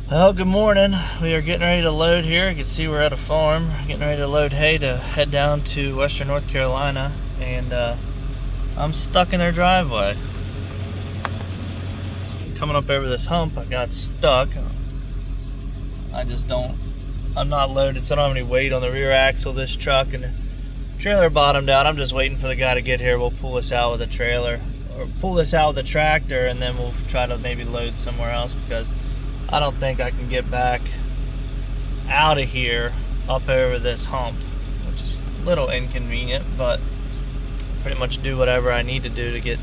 Well, good morning. We are getting ready to load here. You can see we're at a farm, getting ready to load hay to head down to western North Carolina, and I'm stuck in their driveway. Coming up over this hump, I got stuck. I'm not loaded, so I don't have any weight on the rear axle of this truck, and the trailer bottomed out. I'm just waiting for the guy to get here. We'll pull this out with a trailer, or pull this out with a tractor, and then we'll try to maybe load somewhere else, because I don't think I can get back out of here up over this hump, which is a little inconvenient, but pretty much do whatever I need to do to get.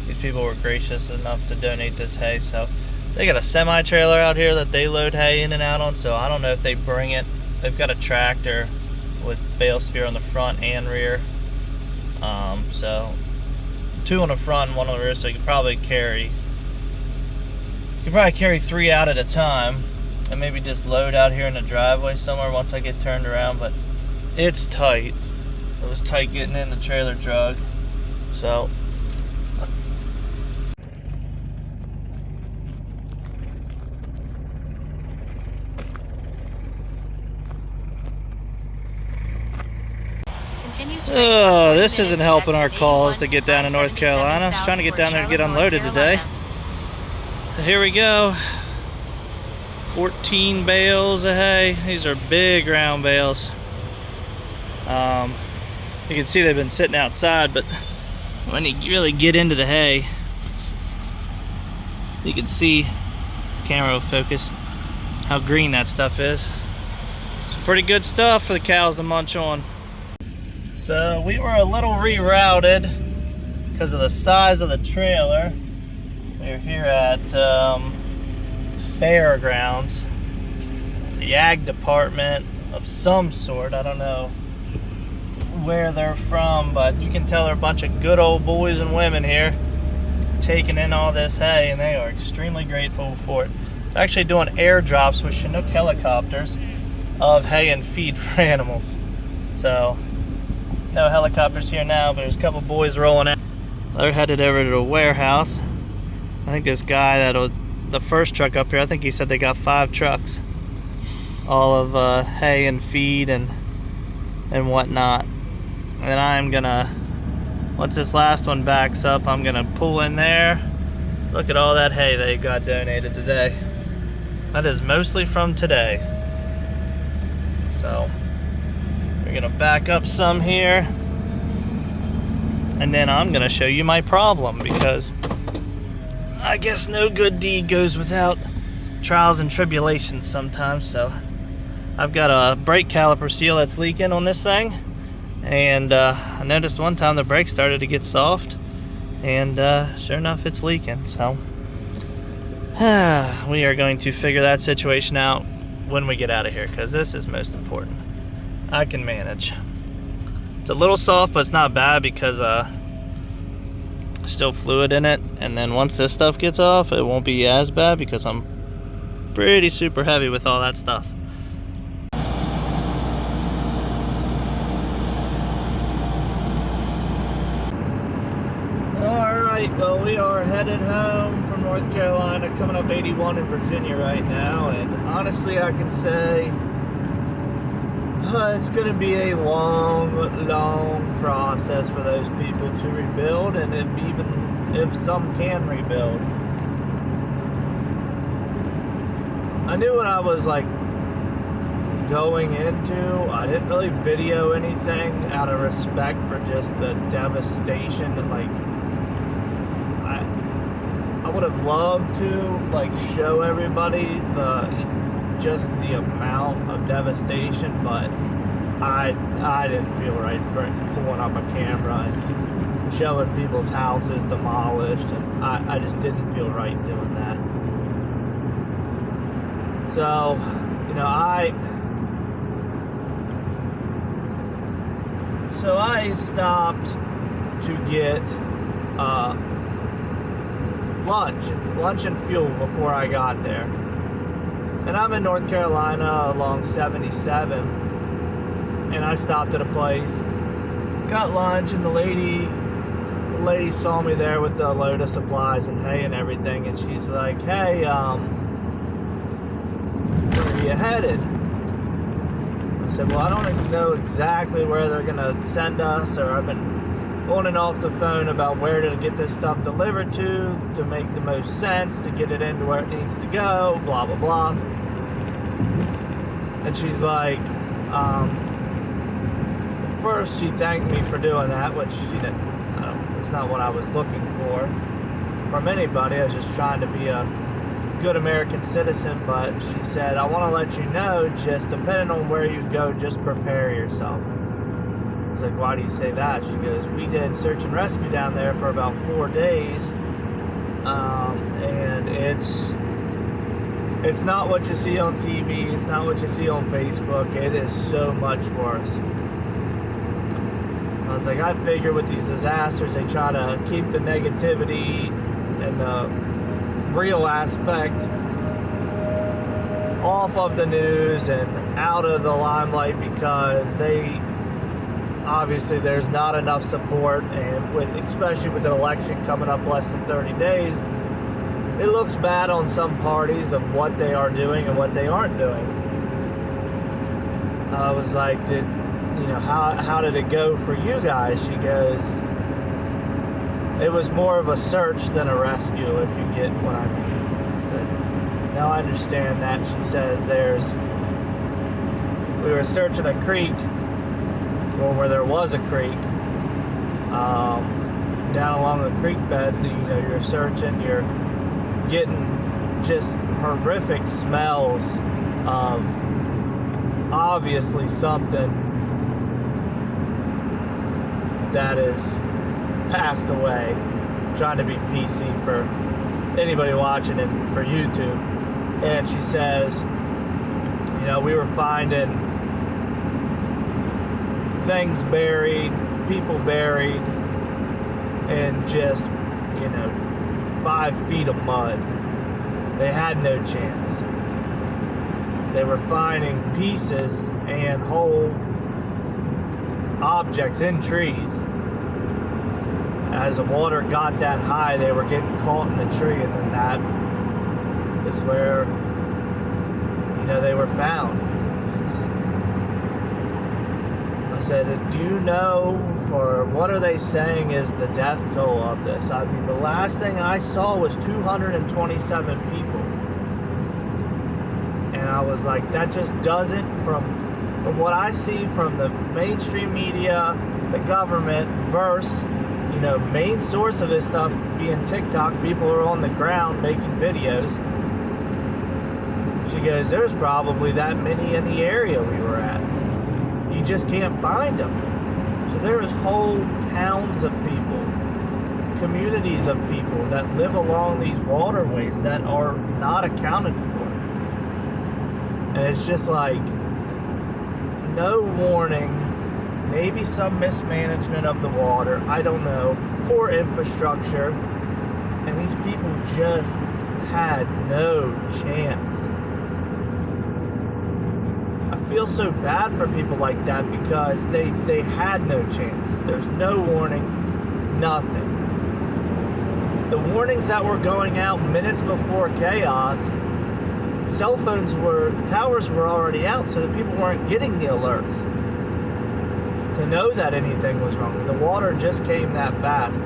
These people were gracious enough to donate this hay. So they got a semi-trailer out here that they load hay in and out on, so I don't know if they bring it. They've got a tractor with bale sphere on the front and rear, so two on the front and one on the rear, so you can probably carry three out at a time, and maybe just load out here in the driveway somewhere once I get turned around. But it's tight. It was tight getting in the trailer drug. So oh, this isn't helping our cause to get down to North Carolina. I was trying to get down there to get unloaded today. Here we go. 14 bales of hay. These are big round bales. You can see they've been sitting outside, but when you really get into the hay, you can see, camera will focus, how green that stuff is. Some pretty good stuff for the cows to munch on. So we were a little rerouted because of the size of the trailer. We're here at Fairgrounds, the ag department of some sort. I don't know where they're from, but you can tell they're a bunch of good old boys and women here taking in all this hay, and they are extremely grateful for it. They're actually doing airdrops with Chinook helicopters of hay and feed for animals. So no helicopters here now, but there's a couple boys rolling out. They're headed over to the warehouse. I think this guy that was the first truck up here, I think he said they got 5 trucks, all of hay and feed and whatnot. And I'm gonna, once this last one backs up, I'm gonna pull in there. Look at all that hay they got donated today. That is mostly from today. So we're gonna back up some here, and then I'm gonna show you my problem, because I guess no good deed goes without trials and tribulations sometimes. So I've got a brake caliper seal that's leaking on this thing, and I noticed one time the brake started to get soft, and sure enough it's leaking. So we are going to figure that situation out when we get out of here, because this is most important. I can manage. It's a little soft, but it's not bad, because still fluid in it, and then once this stuff gets off, it won't be as bad, because I'm pretty super heavy with all that stuff. Alright, well, we are headed home from North Carolina, coming up 81 in Virginia right now, and honestly I can say it's going to be a long process for those people to rebuild, and if some can rebuild. I knew what I was going into. I didn't really video anything out of respect for just the devastation, and I would have loved to show everybody just the amount of devastation, but I didn't feel right pulling up a camera and showing people's houses demolished, and I just didn't feel right doing that. So, I stopped to get lunch and fuel before I got there. And I'm in North Carolina along 77, and I stopped at a place, got lunch, and the lady saw me there with the load of supplies and hay and everything, and she's like, hey, where are you headed? I said, well, I don't even know exactly where they're going to send us, or I've been on and off the phone about where to get this stuff delivered to make the most sense, to get it into where it needs to go, blah, blah, blah. And she's like, first she thanked me for doing that, which she didn't, it's not what I was looking for from anybody. I was just trying to be a good American citizen. But she said, I want to let you know, just depending on where you go, just prepare yourself. I was like, why do you say that? She goes, we did search and rescue down there for about 4 days, and it's not what you see on TV, it's not what you see on Facebook, it is so much worse. I was like, I figure with these disasters, they try to keep the negativity and the real aspect off of the news and out of the limelight, because obviously there's not enough support, and especially with an election coming up less than 30 days, it looks bad on some parties of what they are doing and what they aren't doing. I was like, how did it go for you guys? She goes, it was more of a search than a rescue, if you get what I mean. I said, now I understand that. She says we were searching a creek, or where there was a creek, down along the creek bed. You're searching, you're getting just horrific smells of obviously something that is passed away. I'm trying to be PC for anybody watching and for YouTube. And she says, we were finding things buried, people buried, in just 5 feet of mud. They had no chance. They were finding pieces and whole objects in trees. As the water got that high, they were getting caught in the tree, and then that is where they were found. I said, do you know, or what are they saying is the death toll of this? I mean, the last thing I saw was 227 people. And I was like, that just doesn't, from what I see from the mainstream media, the government, versus, main source of this stuff being TikTok, people are on the ground making videos. She goes, there's probably that many in the area we were at. You just can't find them. So there's whole towns of people, communities of people that live along these waterways that are not accounted for. And it's just like, no warning, maybe some mismanagement of the water, I don't know, poor infrastructure, and these people just had no chance. I feel so bad for people like that, because they had no chance. There's no warning, nothing. The warnings that were going out minutes before chaos, towers were already out, so the people weren't getting the alerts to know that anything was wrong. The water just came that fast.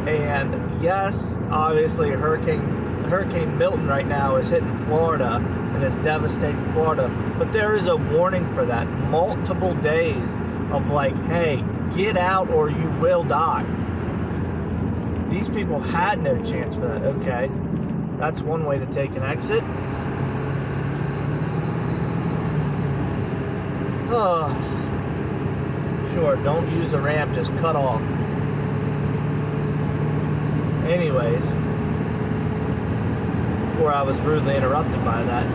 And yes, obviously Hurricane Milton right now is hitting Florida, and it's devastating Florida, but there is a warning for that. Multiple days of like, hey, get out or you will die. These people had no chance for that. Okay, that's one way to take an exit. Oh, sure, don't use the ramp, just cut off. Anyways, before I was rudely interrupted by that,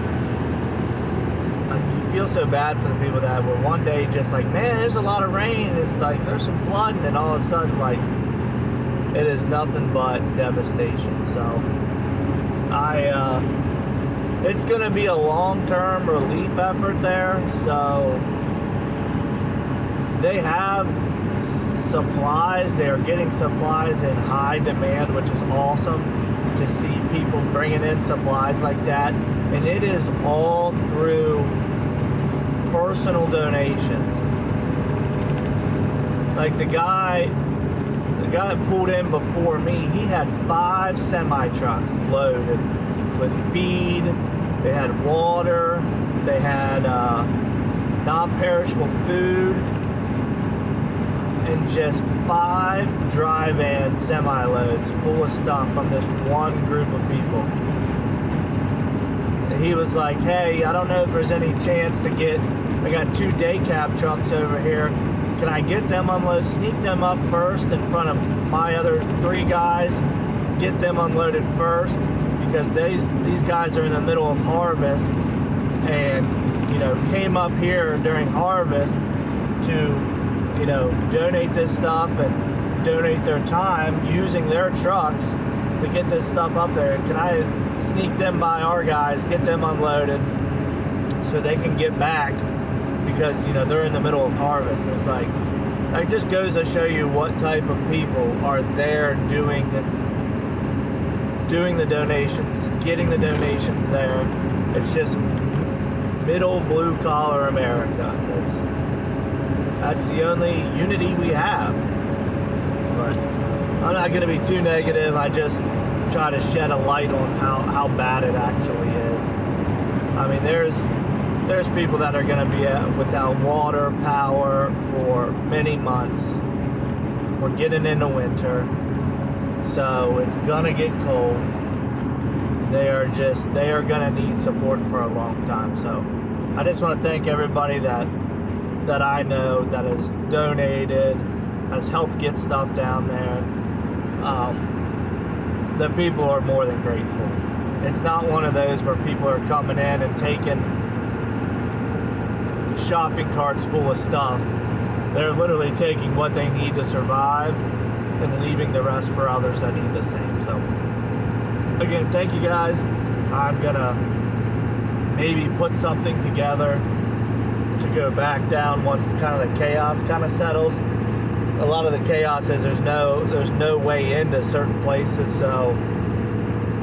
you feel so bad for the people that were one day just like, man, there's a lot of rain, it's like there's some flooding, and all of a sudden, like, it is nothing but devastation. So it's gonna be a long-term relief effort there. So they have supplies, they are getting supplies in high demand, which is awesome. to see people bringing in supplies like that, and it is all through personal donations. Like the guy that pulled in before me, he had 5 semi-trucks loaded with feed. They had water, they had non-perishable food, and just 5 dry van semi-loads full of stuff from this one group of people. And he was like, hey, I don't know if there's any chance to get, I got 2 day cab trucks over here. Can I get them unloaded, sneak them up first in front of my other 3 guys, get them unloaded first, because these guys are in the middle of harvest and, you know, came up here during harvest to, you know, donate this stuff and donate their time using their trucks to get this stuff up there. Can I sneak them by our guys, get them unloaded so they can get back? Because, you know, they're in the middle of harvest. It's like, that just goes to show you what type of people are there doing the donations, getting the donations there. It's just middle blue collar America. That's the only unity we have. But I'm not going to be too negative. I just try to shed a light on how bad it actually is. I mean, there's people that are going to be without water, power for many months. We're getting into winter, so it's going to get cold. They are going to need support for a long time. So I just want to thank everybody that I know that has donated, has helped get stuff down there. The people are more than grateful. It's not one of those where people are coming in and taking shopping carts full of stuff. They're literally taking what they need to survive and leaving the rest for others that need the same. So again, thank you guys. I'm gonna maybe put something together to go back down once kind of the chaos kind of settles. A lot of the chaos is there's no way into certain places, so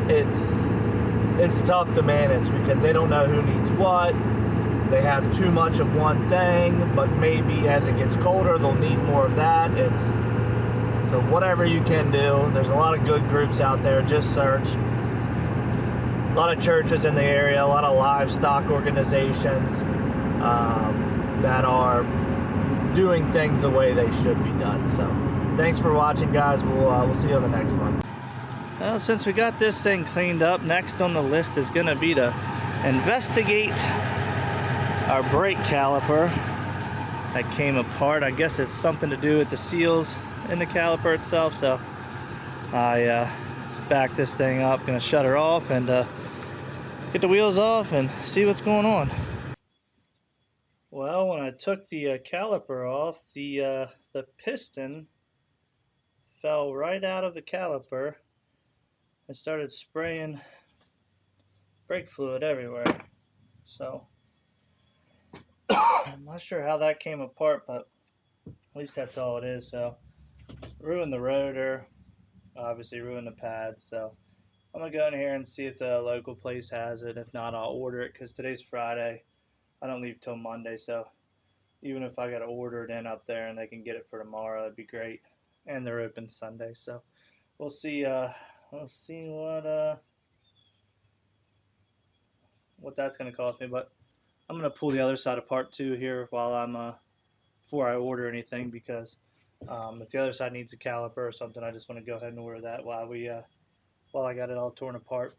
it's tough to manage because they don't know who needs what. They have too much of one thing, but maybe as it gets colder, they'll need more of that. So whatever you can do. There's a lot of good groups out there. Just search. A lot of churches in the area, a lot of livestock organizations that are doing things the way they should be done. So thanks for watching, guys. We'll see you on the next one. Well, since we got this thing cleaned up, next on the list is going to be to investigate our brake caliper that came apart. I guess it's something to do with the seals in the caliper itself. So I just back this thing up, gonna shut her off and get the wheels off and see what's going on. Well, when I took the caliper off, the piston fell right out of the caliper and started spraying brake fluid everywhere. So I'm not sure how that came apart, but at least that's all it is. So ruined the rotor, obviously ruined the pads. So I'm gonna go in here and see if the local place has it. If not, I'll order it because today's Friday. I don't leave till Monday, so even if I got to order it in up there and they can get it for tomorrow, that'd be great. And they're open Sunday, so we'll see. We'll see what that's gonna cost me. But I'm gonna pull the other side apart too here while I'm before I order anything, because if the other side needs a caliper or something, I just want to go ahead and order that while I got it all torn apart.